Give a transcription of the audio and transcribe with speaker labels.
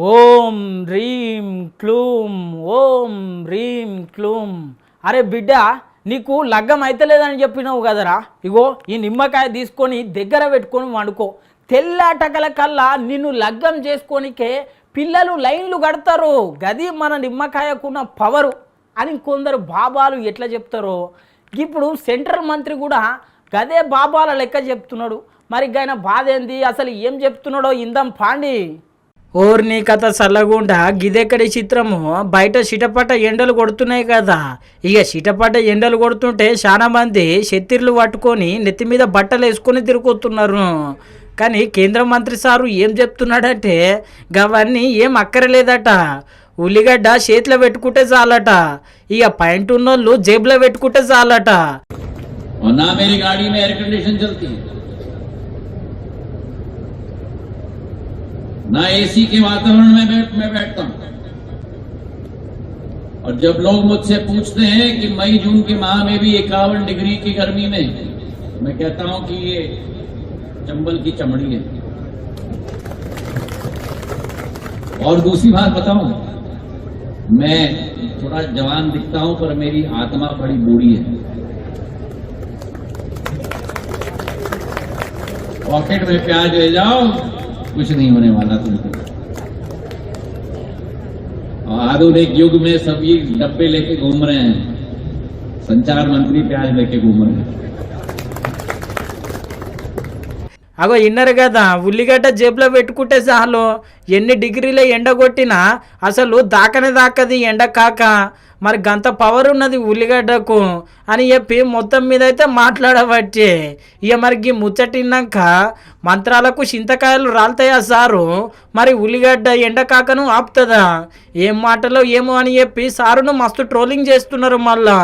Speaker 1: ఓం హ్రీం క్లూం ఓం హ్రీం క్లూం. అరే బిడ్డ, నీకు లగ్గం అయితలేదని చెప్పినావు కదరా, ఇగో ఈ నిమ్మకాయ తీసుకొని దగ్గర పెట్టుకొని వండుకో. తెల్లాటకల కల్లా నిన్ను లగ్గం చేసుకోనికే పిల్లలు లైన్లు కడతారు. గది మన నిమ్మకాయకున్న పవరు అని కొందరు బాబాలు ఎట్లా చెప్తారో ఇప్పుడు సెంట్రల్ మంత్రి కూడా గదే బాబాల లెక్క చెప్తున్నాడు. మరి ఆయన బాధ ఏంది, అసలు ఏం చెప్తున్నాడో ఇందాం పాండి. ఓర్ని కథ సల్లగుండా గిదెక్కడి చిత్రము. బయట చిటపట ఎండలు కొడుతున్నాయి కదా, ఇక చిటపట ఎండలు కొడుతుంటే చాలా మంది శత్తిర్లు పట్టుకొని నెత్తి మీద బట్టలు వేసుకొని తిరుగుతున్నారు. కానీ కేంద్ర మంత్రి సారు ఏం చెప్తున్నాడంటే గవన్నీ ఏం అక్కరలేదట. ఉల్లిగడ్డ చేతిలో పెట్టుకుంటే చాలట, ఇక పాయింట్ ఉన్నోళ్ళు జేబులో పెట్టుకుంటే చాలట.
Speaker 2: ना एसी के वातावरण में मैं बैठता हूं। और जब लोग मुझसे पूछते हैं कि मई जून के माह में भी 51 डिग्री की गर्मी में, मैं कहता हूं कि ये चंबल की चमड़ी है। और दूसरी बात बताऊं, मैं थोड़ा जवान दिखता हूं पर मेरी आत्मा बड़ी बूढ़ी है। पॉकेट में प्याज ले जाओ, कुछ नहीं होने वाला तुमको। आधुनिक युग में सभी डब्बे लेके घूम रहे हैं, संचार मंत्री प्याज लेके घूम रहे हैं।
Speaker 1: అగో ఇన్నరు కదా, ఉల్లిగడ్డ జేబులో పెట్టుకుంటే చాలు ఎన్ని డిగ్రీల ఎండ కొట్టినా అసలు దాకనే దాకది ఎండ కాక. మరి గంత పవర్ ఉన్నది ఉల్లిగడ్డకు అని చెప్పి మొత్తం మీద అయితే మాట్లాడబట్టి ఇక మరికి ముచ్చటిన్నాక మంత్రాలకు చింతకాయలు రాలుతాయా సారు? మరి ఉల్లిగడ్డ ఎండ కాకను ఆపుతుందా? ఏం మాటలో ఏమో అని చెప్పి సారును మస్తు ట్రోలింగ్ చేస్తున్నారు మళ్ళా.